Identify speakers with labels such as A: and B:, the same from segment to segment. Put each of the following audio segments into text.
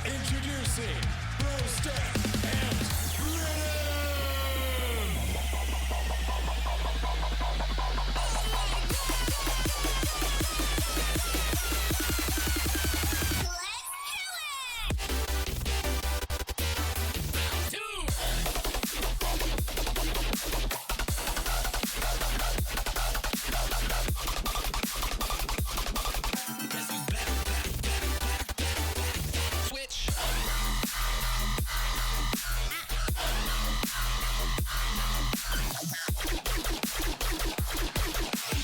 A: Introducing RST and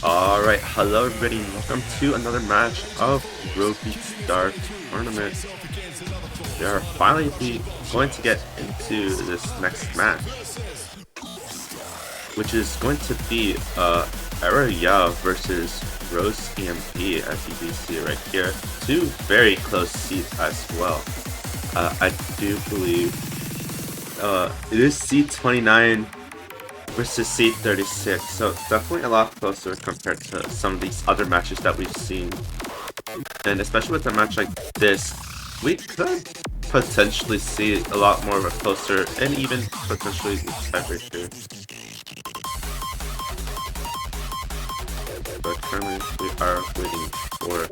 B: Alright, hello everybody, welcome to another match of Roby Star Tournament. We are finally going to get into this next match, which is going to be Araya versus Rose EMP, as you can see right here. Two very close seats as well. I do believe it is seat 29 versus seat 36, so definitely a lot closer compared to some of these other matches that we've seen. And especially with a match like this, we could potentially see a lot more of a closer and even potentially tiebreaker. But currently we are waiting for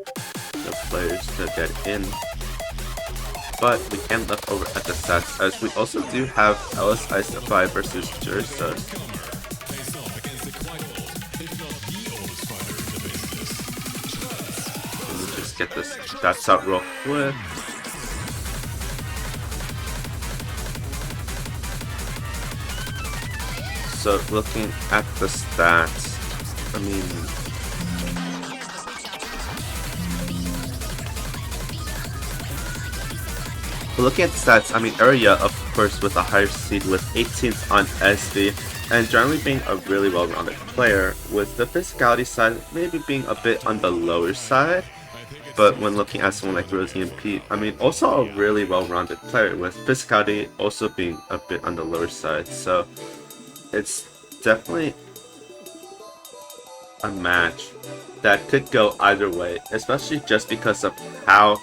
B: the players to get in. But we can look over at the sets, as we also do have LSI versus Jersus. Let me just get this stats out real quick. So looking at the stats, I mean, looking at the stats, I mean, Araya, of course, with a higher seed with 18th on SD, and generally being a really well-rounded player, with the physicality side maybe being a bit on the lower side. But when looking at someone like Rose EMP, I mean, also a really well-rounded player, with physicality also being a bit on the lower side. So it's definitely a match that could go either way, especially just because of how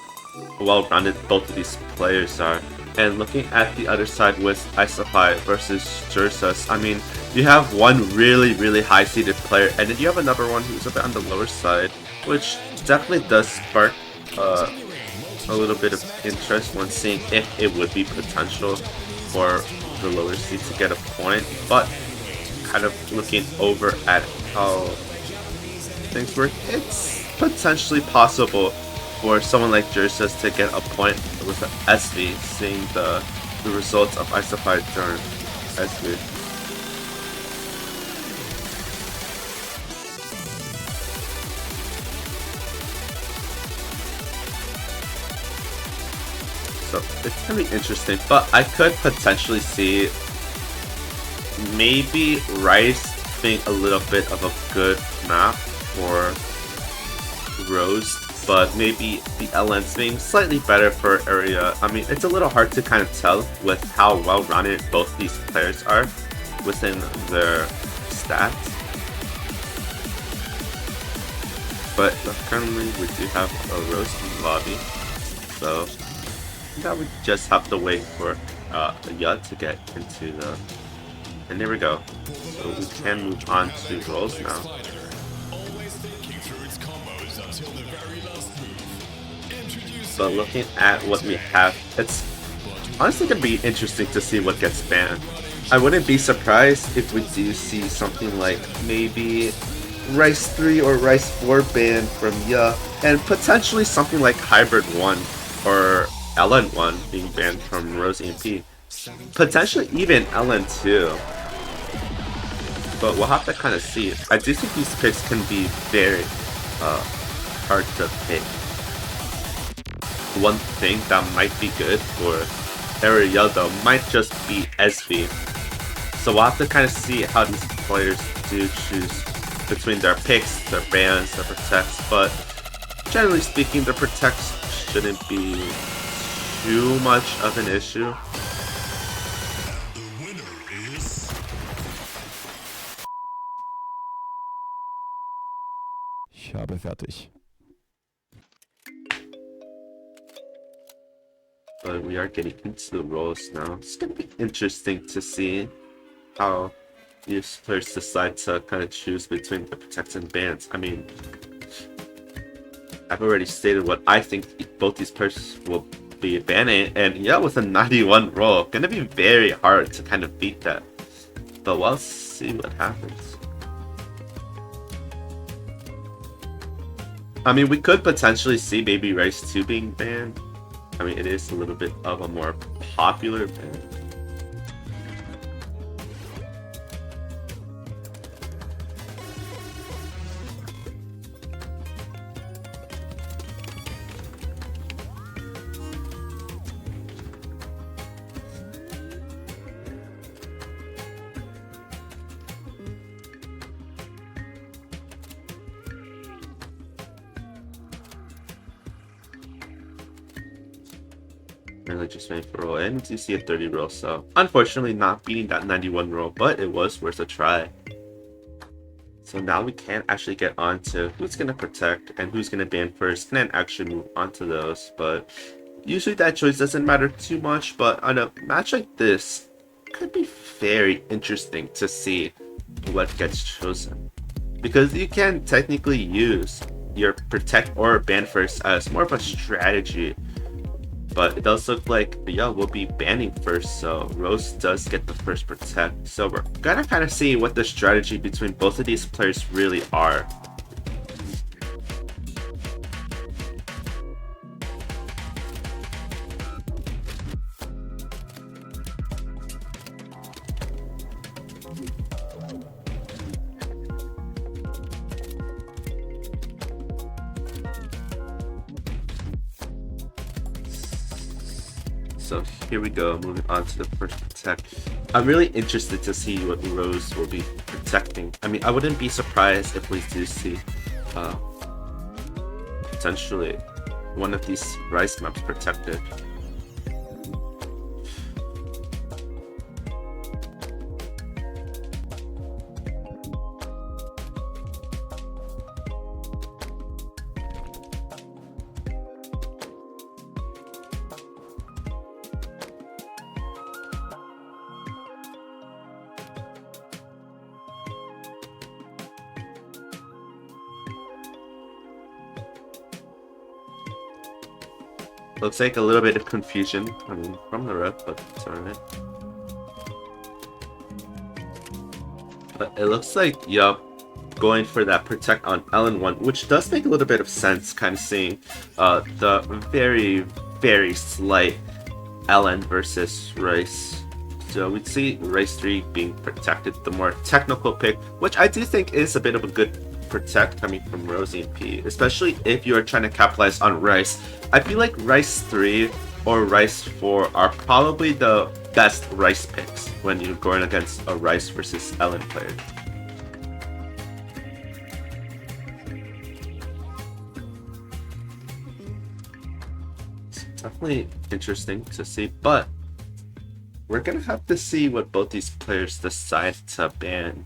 B: well-rounded both of these players are. And looking at the other side with Isophi versus Jersus, I mean, you have one really high-seeded player, and then you have another one who's a bit on the lower side, which definitely does spark a little bit of interest when seeing if it would be potential for the lower seed to get a point. But kind of looking over at how things work, it's potentially possible for someone like Jersus to get a point with the SV, seeing the results of Isophi during SV. So it's gonna be interesting, but I could potentially see maybe Rice being a little bit of a good map for Rose, but maybe the LNs being slightly better for Araya. I mean, it's a little hard to kind of tell with how well-rounded both these players are within their stats. But currently we do have a Rose in the lobby, so now we just have to wait for Yud to get into the... And there we go. So we can move on to roles now. But looking at what we have, it's honestly going to be interesting to see what gets banned. I wouldn't be surprised if we do see something like maybe Rice 3 or Rice 4 ban from Ya, and potentially something like Hybrid 1 or LN1 being banned from Rose EMP. Potentially even LN2. But we'll have to kind of see. I do think these picks can be very hard to pick. One thing that might be good for Area though might just be SV. So we'll have to kind of see how these players do choose between their picks, their bans, their protects, but generally speaking, the protects shouldn't be too much of an issue.
C: Ich habe fertig.
B: But we are getting into the roles now. It's gonna be interesting to see how these players decide to kind of choose between the protects and bans. I mean, I've already stated what I think both these players will be banning, and yeah, with a 91 roll, gonna be very hard to kind of beat that. But we'll see what happens. I mean, we could potentially see Baby Rice 2 being banned. I mean, it is a little bit of a more popular ban. Really just waiting for a roll, and you see a 30 roll, so unfortunately not beating that 91 roll, but it was worth a try. So now we can actually get on to who's going to protect and who's going to ban first, and then actually move on to those. But usually that choice doesn't matter too much, but on a match like this, it could be very interesting to see what gets chosen. Because you can technically use your protect or ban first as more of a strategy. But it does look like yeah, we'll be banning first, so Rose does get the first protect. So we're gonna kind of see what the strategy between both of these players really are. So here we go, moving on to the first protect. I'm really interested to see what Rose will be protecting. I mean, I wouldn't be surprised if we do see potentially one of these Rice maps protected. Looks like a little bit of confusion, I mean, from the ref, but it's alright. But it looks like, yup, going for that protect on LN1, which does make a little bit of sense, kind of seeing the very, very slight LN versus Rice. So we'd see Rice 3 being protected, the more technical pick, which I do think is a bit of a good protect coming from Rose EMP, especially if you are trying to capitalize on Rice. I feel like Rice 3 or Rice 4 are probably the best Rice picks when you're going against a Rice versus LN player. It's definitely interesting to see, but we're gonna have to see what both these players decide to ban.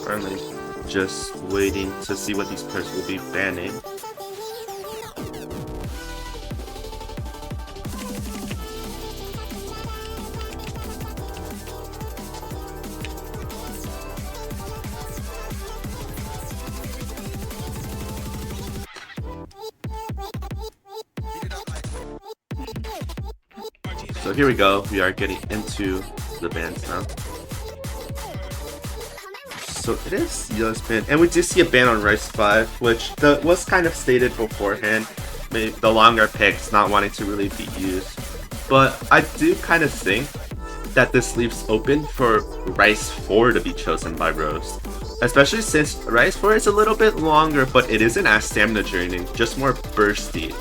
B: Apparently just waiting to see what these players will be banning. So here we go. We are getting into the bands now. So it is Yellow's band, and we do see a ban on Rice 5, which was kind of stated beforehand. Maybe the longer picks not wanting to really be used. But I do kind of think that this leaves open for Rice 4 to be chosen by Rose. Especially since Rice 4 is a little bit longer, but it isn't as stamina draining, just more bursty.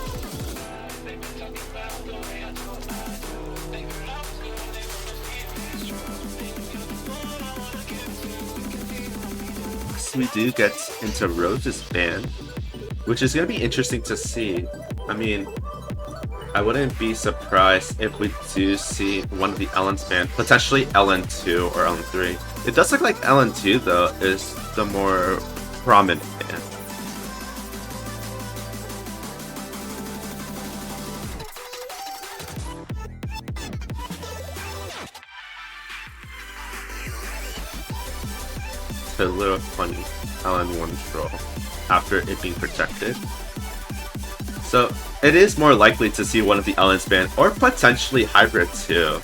B: So we do get into Rose's band, which is going to be interesting to see. I mean, I wouldn't be surprised if we do see one of the Ellen's band, potentially LN2 or LN3. It does look like LN2 though is the more prominent band. It's a little funny, LN1 troll, after it being protected. So it is more likely to see one of the Ellen's band, or potentially Hybrid 2.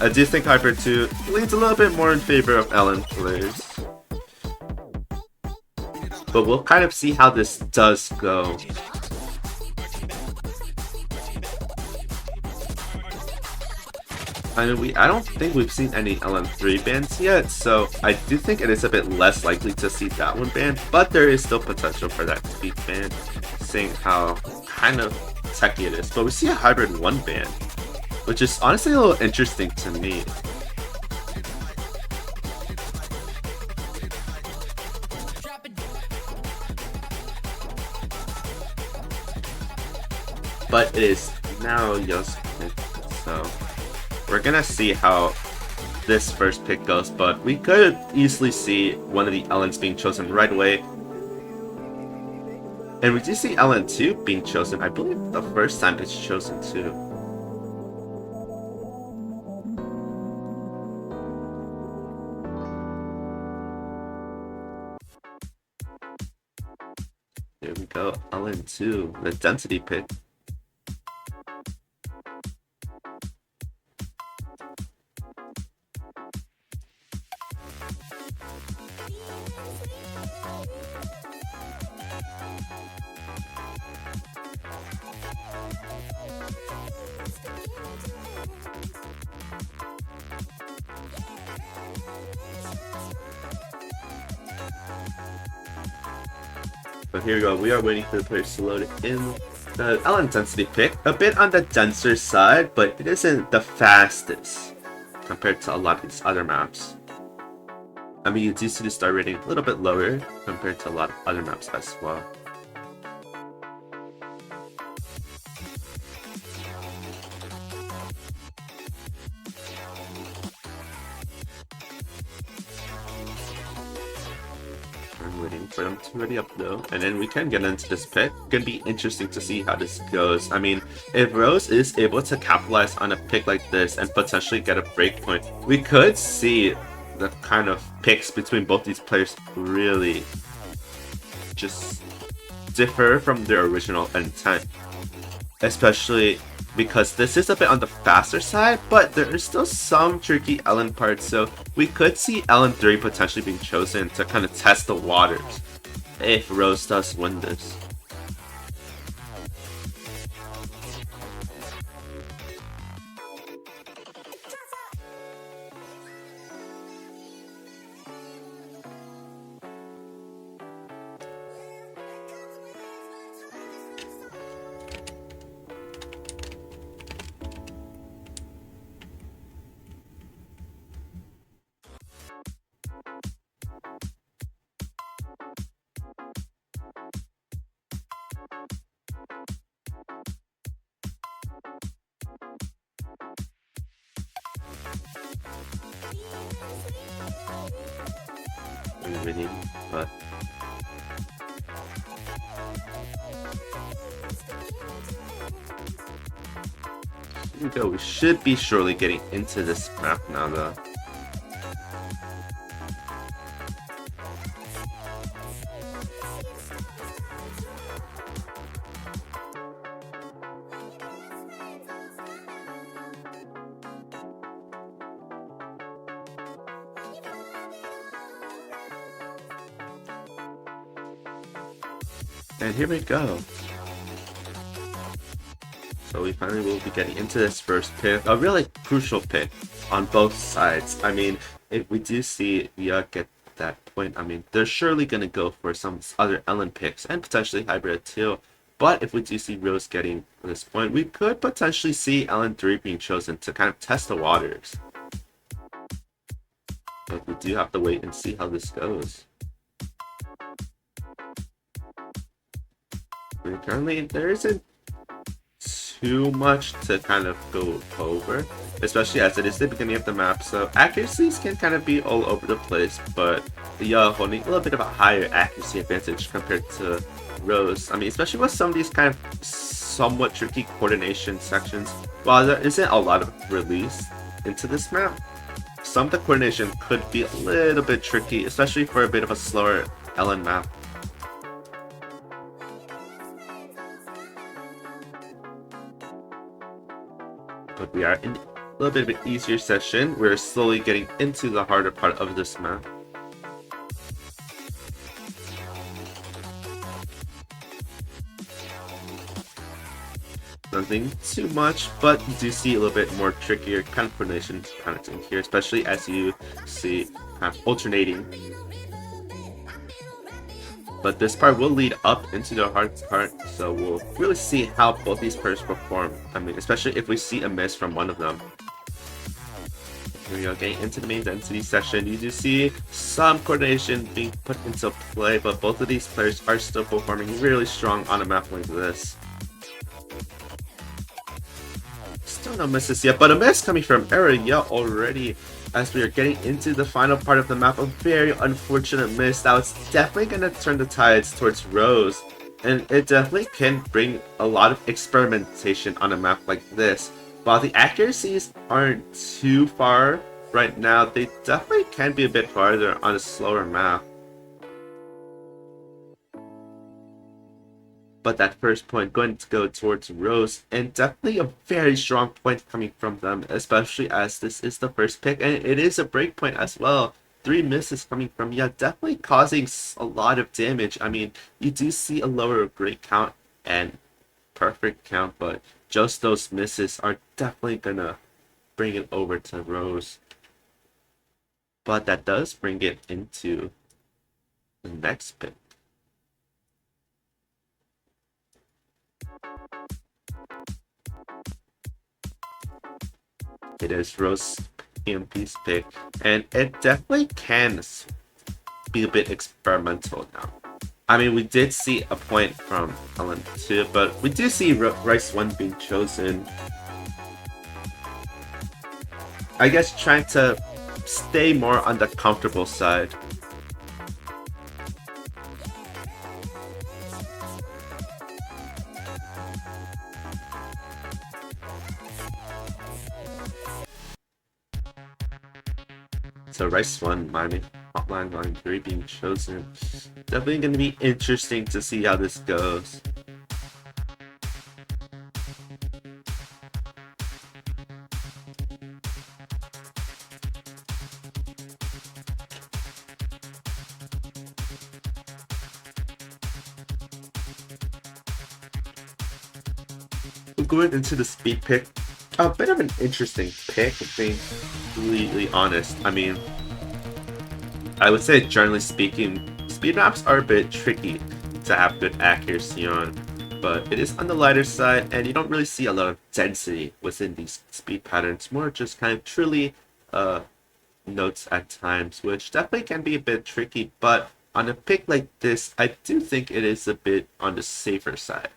B: I do think Hybrid 2 leans a little bit more in favor of Ellen players. But we'll kind of see how this does go. I mean, I don't think we've seen any LN3 bans yet, so I do think it is a bit less likely to see that one banned, but there is still potential for that to be banned, seeing how kind of techy it is. But we see a Hybrid 1 ban, which is honestly a little interesting to me. But it is now Yo's pick, so we're gonna see how this first pick goes, but we could easily see one of the Ellens being chosen right away. And we do see LN2 being chosen, I believe the first time it's chosen too. Here we go, LN2, the density pick. But here we go, we are waiting for the players to load it in. The Ellen density pick, a bit on the denser side, but it isn't the fastest compared to a lot of these other maps. I mean, you do see the star rating a little bit lower compared to a lot of other maps as well. I'm waiting for them to ready up though, and then we can get into this pick. Gonna be interesting to see how this goes. I mean, if Rose is able to capitalize on a pick like this and potentially get a breakpoint, we could see the kind of picks between both these players really just differ from their original intent. Especially because this is a bit on the faster side, but there is still some tricky Ellen parts, so we could see LN3 potentially being chosen to kind of test the waters if Rose does win this. I'm waiting, but here we go. We should be surely getting into this map now though. And here we go. So we finally will be getting into this first pick, a really crucial pick on both sides. I mean, if we do see Via get that point, I mean, they're surely going to go for some other Ellen picks and potentially Hybrid too. But if we do see Rose getting this point, we could potentially see Ellen 3 being chosen to kind of test the waters. But we do have to wait and see how this goes. I mean, currently, there isn't too much to kind of go over, especially as it is the beginning of the map, so accuracies can kind of be all over the place, but holding a little bit of a higher accuracy advantage compared to Rose. I mean, especially with some of these kind of somewhat tricky coordination sections. While there isn't a lot of release into this map, some of the coordination could be a little bit tricky, especially for a bit of a slower Ellen map. But we are in a little bit of an easier session. We're slowly getting into the harder part of this map. Nothing too much, but you do see a little bit more trickier kind of coordination kind of thing here, especially as you see kind of alternating. But this part will lead up into the hard part, so we'll really see how both these players perform. I mean, especially if we see a miss from one of them. Here we go, getting into the main density session. You do see some coordination being put into play, but both of these players are still performing really strong on a map like this. Still no misses yet, but a miss coming from Area already. As we are getting into the final part of the map, a very unfortunate miss that was definitely going to turn the tides towards Rose. And it definitely can bring a lot of experimentation on a map like this. While the accuracies aren't too far right now, they definitely can be a bit farther on a slower map. But that first point going to go towards Rose, and definitely a very strong point coming from them, especially as this is the first pick, and it is a break point as well. 3 misses coming from definitely causing a lot of damage. I mean, you do see a lower great count and perfect count, but just those misses are definitely gonna bring it over to Rose. But that does bring it into the next pick. It is Rose PMP's pick, and it definitely can be a bit experimental now. I mean, we did see a point from Ellen 2, but we do see Rice 1 being chosen. I guess trying to stay more on the comfortable side. So Rice 1, mining Hotline Line 3 being chosen. Definitely going to be interesting to see how this goes. Going into the speed pick, a bit of an interesting pick, being completely honest. I mean, I would say generally speaking, speed maps are a bit tricky to have good accuracy on, but it is on the lighter side, and you don't really see a lot of density within these speed patterns, more just kind of truly notes at times, which definitely can be a bit tricky, but on a pick like this, I do think it is a bit on the safer side,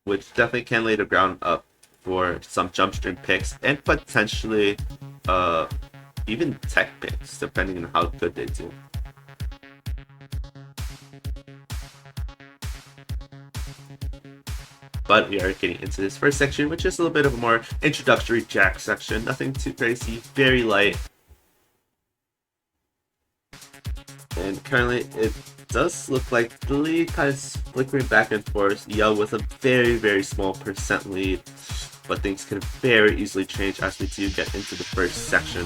B: which definitely can lay the ground up for some jump stream picks and potentially even tech picks, depending on how good they do. But we are getting into this first section, which is a little bit of a more introductory Jack section. Nothing too crazy, very light. And currently it does look like the lead kind of flickering back and forth, with a very small percent lead, but things can very easily change as we do get into the first section.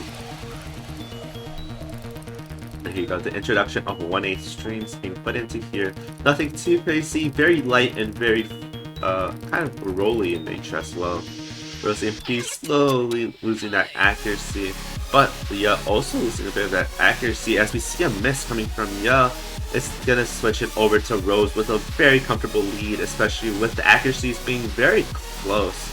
B: And There you go, the introduction of 1/8 streams being put into here. Nothing too crazy, very light and very kind of rolly in nature as well. Rose MP slowly losing that accuracy, but yeah, also losing a bit of that accuracy as we see a miss coming from Ya. It's gonna switch it over to Rose with a very comfortable lead, especially with the accuracies being very close.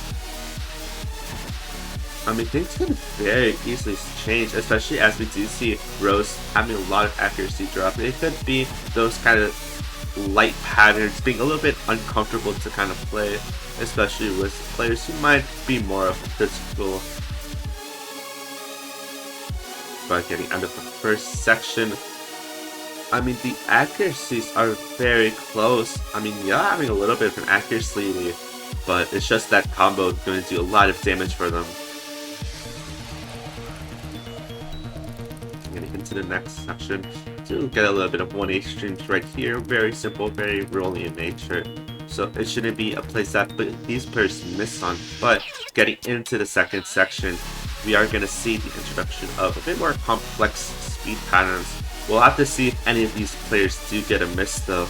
B: I mean, things can very easily change, especially as we do see Rose having a lot of accuracy drop. It could be those kind of light patterns being a little bit uncomfortable to kind of play, especially with players who might be more physical. But getting out of the first section, I mean, the accuracies are very close. I mean, yeah, having a little bit of an accuracy lead, but it's just that combo going to do a lot of damage for them. Getting into the next section to get a little bit of 1/8 streams right here. Very simple, very rolly in nature. So it shouldn't be a place that these players miss on. But getting into the second section, we are going to see the introduction of a bit more complex speed patterns. We'll have to see if any of these players do get a miss though.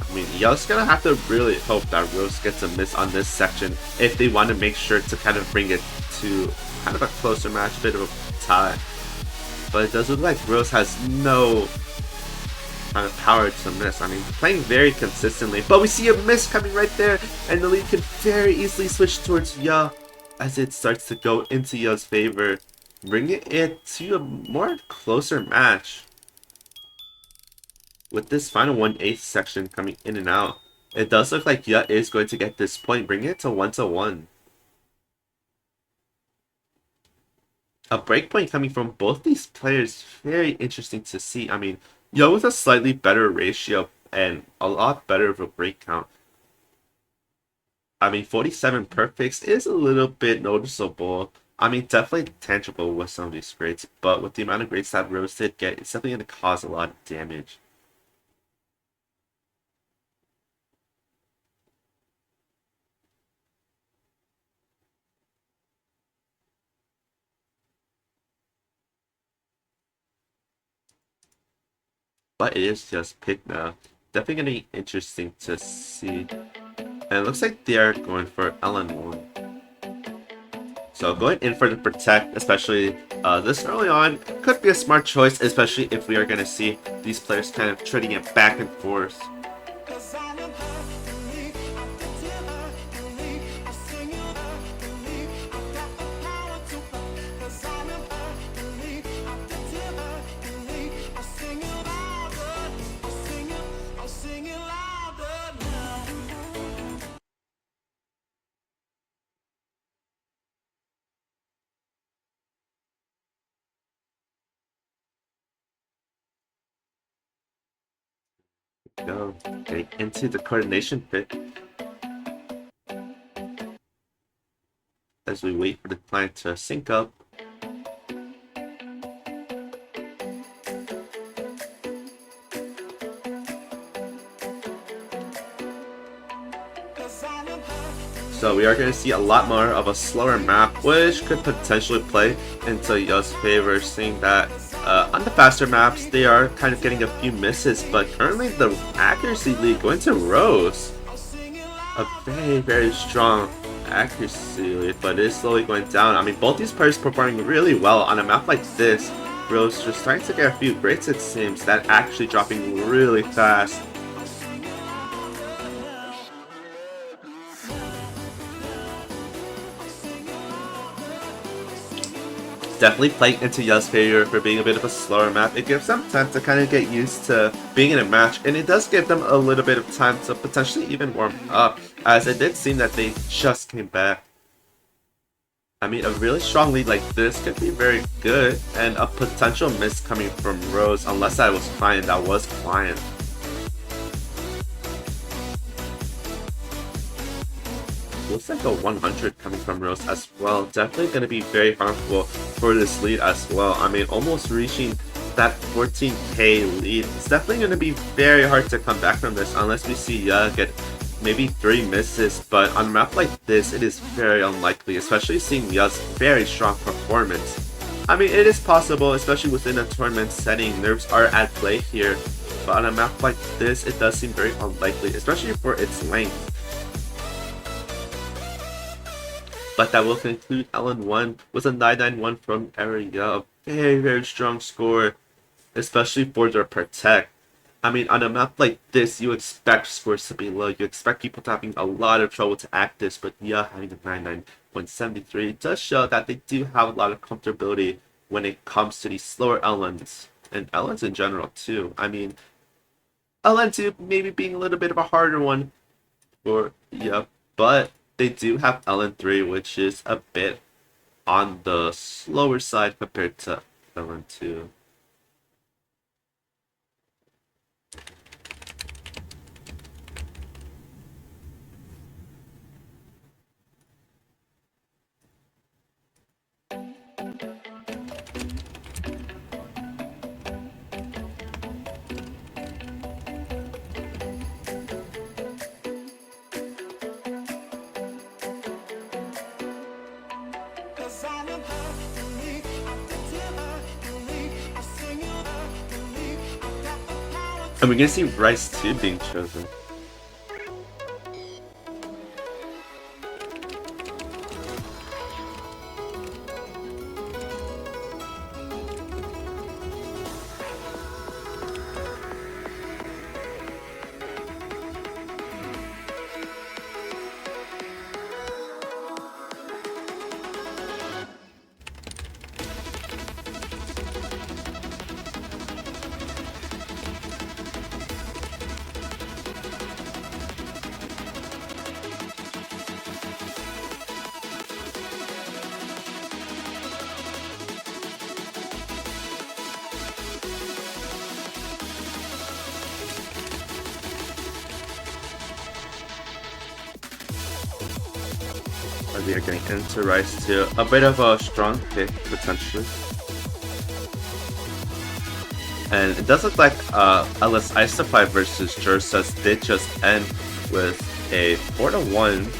B: I mean, Ya's gonna have to really hope that Rose gets a miss on this section if they want to make sure to kind of bring it to kind of a closer match, a bit of a tie. But it does look like Rose has no kind of power to miss. I mean, playing very consistently, but we see a miss coming right there, and the lead can very easily switch towards Ya as it starts to go into Ya's favor, bringing it to a more closer match. With this final 1/8 section coming in and out, it does look like Ya is going to get this point, bringing it to 1-1. A breakpoint coming from both these players, very interesting to see. I mean, Ya with a slightly better ratio and a lot better of a break count. I mean, 47 perfects is a little bit noticeable. I mean, definitely tangible with some of these grades, but with the amount of grades that Rose did get, it's definitely going to cause a lot of damage. But it is just pick now. Definitely going to be interesting to see. And it looks like they're going for LN1. So going in for the protect, especially this early on, could be a smart choice, especially if we are going to see these players kind of trading it back and forth. Go getting into the coordination pit as we wait for the client to sync up. So we are going to see a lot more of a slower map, which could potentially play into Ya's favor, seeing that on the faster maps, they are kind of getting a few misses, but currently the accuracy lead going to Rose. A very, very strong accuracy lead, but it is slowly going down. I mean, both these players performing really well on a map like this. Rose just starting to get a few breaks, it seems, that actually dropping really fast. Definitely playing into Ya's favor for being a bit of a slower map. It gives them time to kind of get used to being in a match, and it does give them a little bit of time to potentially even warm up, as it did seem that they just came back. I mean, a really strong lead like this could be very good, and a potential miss coming from Rose, unless that was Client, that was Client. Looks like a 100 coming from Rose as well. Definitely going to be very harmful for this lead as well. I mean, almost reaching that 14k lead. It's definitely going to be very hard to come back from this unless we see Ya get maybe 3 misses. But on a map like this, it is very unlikely, especially seeing Ya's very strong performance. I mean, it is possible, especially within a tournament setting. Nerves are at play here, but on a map like this, it does seem very unlikely, especially for its length. But that will conclude LN1 with a 991 from Area. A very, very strong score, especially for their Protect. I mean, on a map like this, you expect scores to be low. You expect people to having a lot of trouble to act this, but yeah, having a 99.73 does show that they do have a lot of comfortability when it comes to these slower LNs, and LNs in general too. I mean, LN2 maybe being a little bit of a harder one for, yeah, but they do have LN3, which is a bit on the slower side compared to LN2. And we're gonna see Rice 2 being chosen. We are getting into Rice 2. A bit of a strong pick, potentially. And it does look like LS Isophi versus Jursas did just end with a 4-1.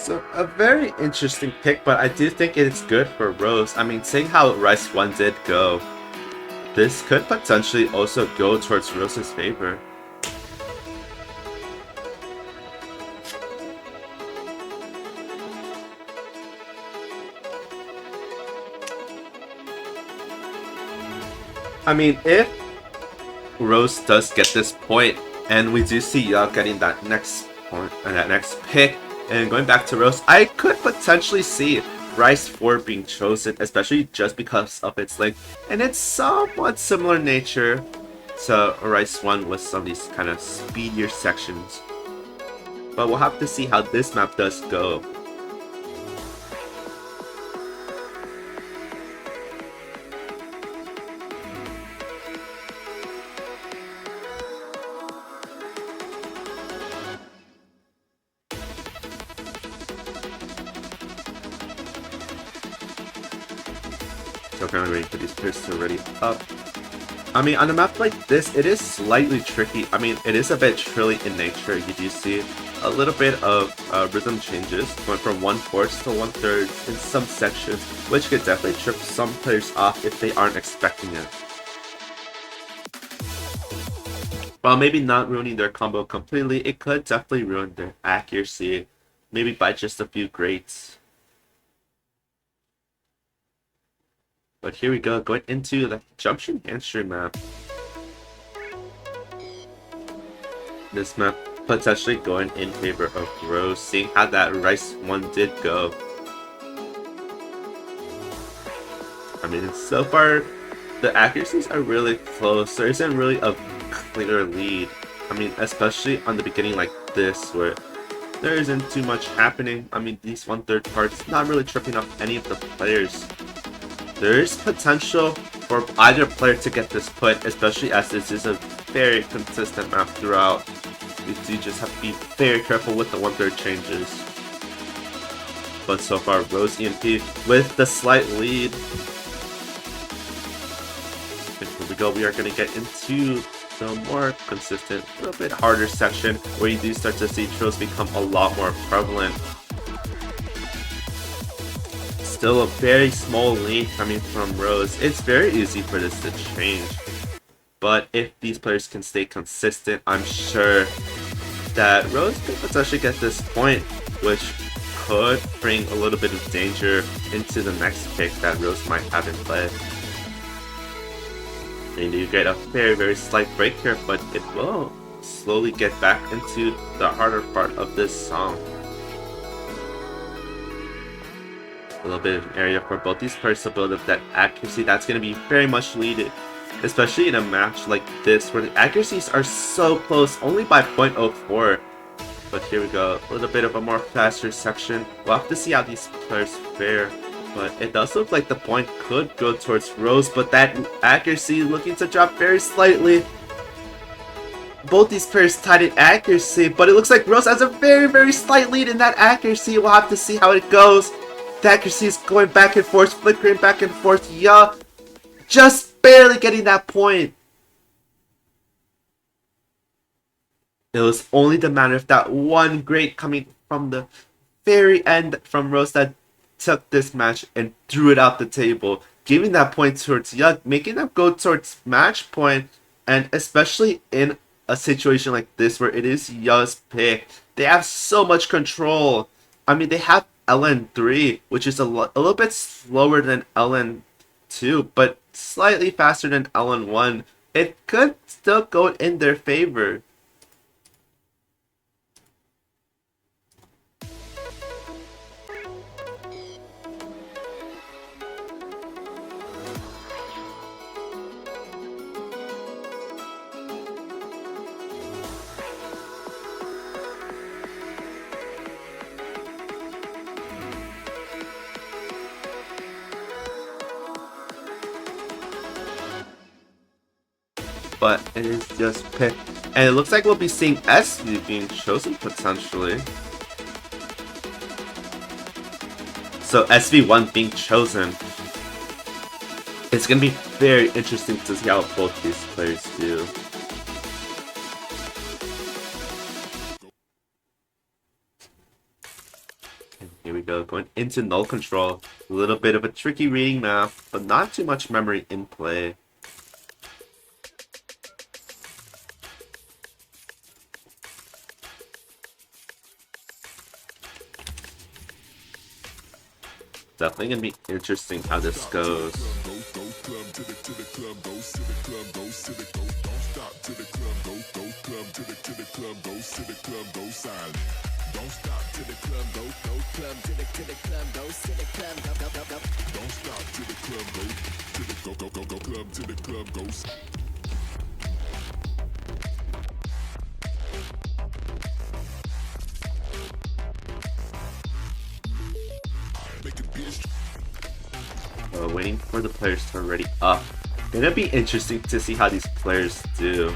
B: So a very interesting pick, but I do think it's good for Rose. I mean, seeing how Rice 1 did go, this could potentially also go towards Rose's favor. I mean, if Rose does get this point, and we do see Ya getting that next point and that next pick, and going back to Rose, I could potentially see Rice 4 being chosen, especially just because of its length, and it's somewhat similar nature to Rice 1 with some of these kind of speedier sections. But we'll have to see how this map does go. So I'm waiting for these players to ready up. I mean, on a map like this, it is slightly tricky. I mean, it is a bit trilly in nature. You do see a little bit of rhythm changes, going from 1/4 to 1/3 in some sections, which could definitely trip some players off if they aren't expecting it. While maybe not ruining their combo completely, it could definitely ruin their accuracy, maybe by just a few grades. But here we go, going into the Junction Hamstring map. This map potentially going in favor of Rose, seeing how that Rice 1 did go. I mean, so far, the accuracies are really close. There isn't really a clear lead. I mean, especially on the beginning like this, where there isn't too much happening. I mean, these 1/3 parts not really tripping off any of the players. There is potential for either player to get this put, especially as this is a very consistent map throughout. You do just have to be very careful with the 1/3 changes. but so far Rose EMP with the slight lead. And here we go, we are going to get into the more consistent, a little bit harder section where you do start to see trills become a lot more prevalent. Still a very small lead coming from Rose. It's very easy for this to change. But if these players can stay consistent, I'm sure that Rose could potentially get this point, which could bring a little bit of danger into the next pick that Rose might have in play. And you get a very slight break here, but it will slowly get back into the harder part of this song. A little bit of an area for both these players to build up that accuracy that's going to be very much needed, especially in a match like this where the accuracies are so close, only by 0.04. But here we go, a little bit of a more faster section. We'll have to see how these players fare, but it does look like the point could go towards Rose, but that accuracy looking to drop very slightly. Both these players tied in accuracy, but it looks like Rose has a very slight lead in that accuracy. We'll have to see how it goes. The accuracy is going back and forth, flickering back and forth. Yeah, just barely getting that point. It was only the matter of that one great coming from the very end from Rose that took this match and threw it out the table, giving that point towards Yug, making them go towards match point, and especially in a situation like this where it is Yug's pick, they have so much control. I mean, they have LN3, which is a little bit slower than LN2, but slightly faster than LN1. It could still go in their favor. But it is just pick, and it looks like we'll be seeing SV being chosen potentially. So SV1 being chosen. It's gonna be very interesting to see how both these players do. And here we go, going into null control. A little bit of a tricky reading map, but not too much memory in play. Definitely gonna be interesting how this goes. Waiting for the players to ready up. Gonna be interesting to see how these players do.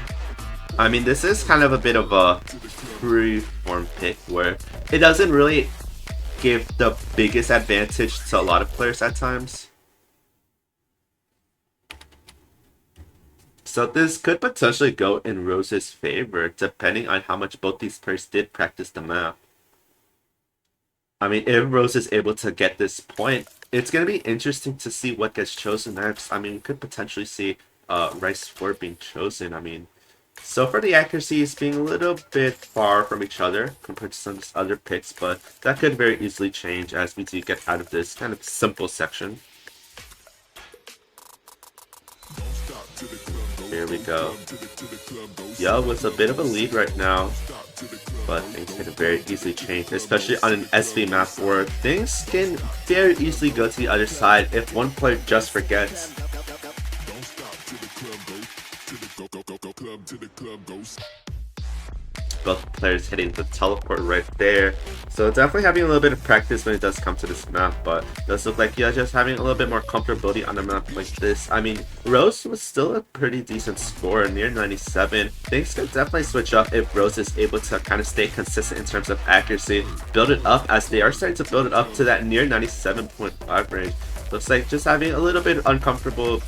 B: I mean, this is kind of a bit of a free-form pick where it doesn't really give the biggest advantage to a lot of players at times. So this could potentially go in Rose's favor, depending on how much both these players did practice the map. I mean, if Rose is able to get this point, it's going to be interesting to see what gets chosen next. I mean, we could potentially see Rice 4 being chosen. I mean, so far the accuracies being a little bit far from each other compared to some other picks, but that could very easily change as we do get out of this kind of simple section. Here we go. Yeah, with a bit of a lead right now, but things can very easily change, especially on an SV map where things can very easily go to the other side if one player just forgets. both players hitting the teleport right there. So definitely having a little bit of practice when it does come to this map, but it does look like just having a little bit more comfortability on a map like this. I mean, Rose was still a pretty decent score, near 97. Things could definitely switch up if Rose is able to kind of stay consistent in terms of accuracy, build it up as they are starting to build it up to that near 97.5 range. Looks like just having a little bit uncomfortable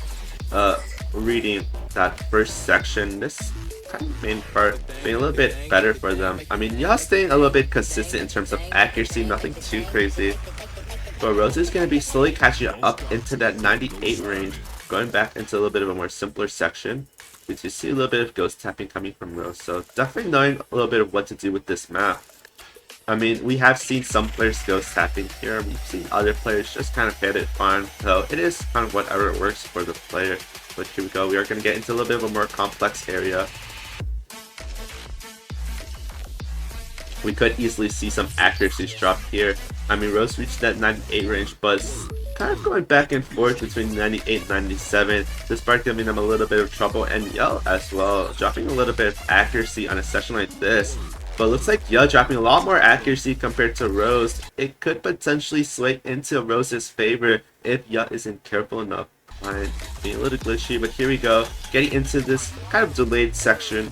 B: reading that first section. This kind of main part being a little bit better for them. I mean, y'all staying a little bit consistent in terms of accuracy, nothing too crazy. But Rose is going to be slowly catching up into that 98 range, going back into a little bit of a more simpler section. We do see a little bit of ghost tapping coming from Rose, so definitely knowing a little bit of what to do with this map. I mean, we have seen some players ghost tapping here, we've seen other players just kind of hit it fine, so it is kind of whatever works for the player. But here we go, we are going to get into a little bit of a more complex area. We could easily see some accuracies drop here. I mean, Rose reached that 98 range, but kind of going back and forth between 98 and 97. This part giving them a little bit of trouble, and Yell as well, dropping a little bit of accuracy on a session like this. But it looks like Yell dropping a lot more accuracy compared to Rose. It could potentially sway into Rose's favor if Yell isn't careful enough. Fine, being a little glitchy, but here we go, getting into this kind of delayed section.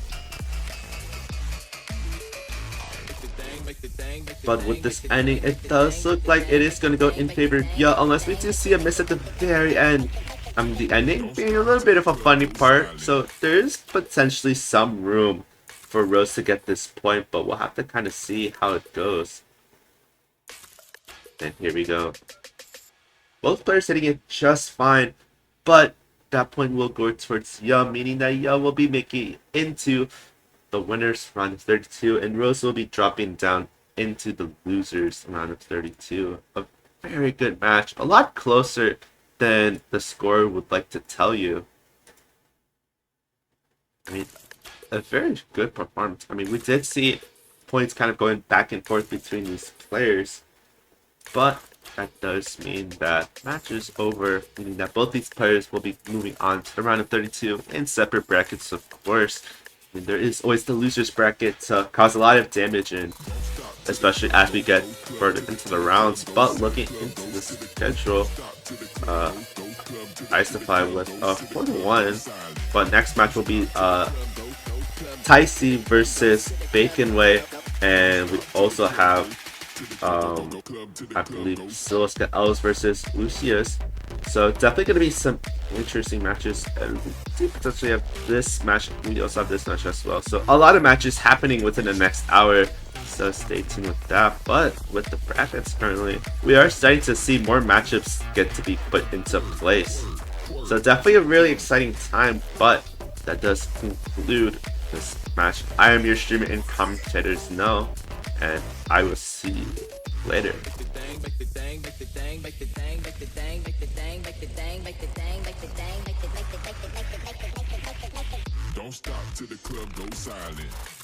B: But with this ending, it does look like it is going to go in favor of Yell, unless we do see a miss at the very end. The ending being a little bit of a funny part, so there is potentially some room for Rose to get this point, but we'll have to kind of see how it goes. And here we go. Both players hitting it just fine, but that point will go towards Yell, meaning that Yell will be making it into the winners round of 32, and Rose will be dropping down into the losers round of 32. A very good match, a lot closer than the score would like to tell you. I mean, a very good performance. I mean, we did see points kind of going back and forth between these players, but that does mean that match is over, meaning that both these players will be moving on to the round of 32 in separate brackets, of course. I mean, there is always the losers bracket to cause a lot of damage in, especially as we get further into the rounds. But looking into the schedule, Istify with 4-1, but next match will be Ticey versus Bacon Way, and we also have I believe Siliska Elves versus Lucius. So definitely going to be some interesting matches, and we do potentially have this match. We also have this match as well. So a lot of matches happening within the next hour, so stay tuned with that. But with the brackets currently, we are starting to see more matchups get to be put into place. So definitely a really exciting time, but that does conclude this match. I am your streamer and commentator Znow, and I will see you later.
A: Don't stop till the club goes silent.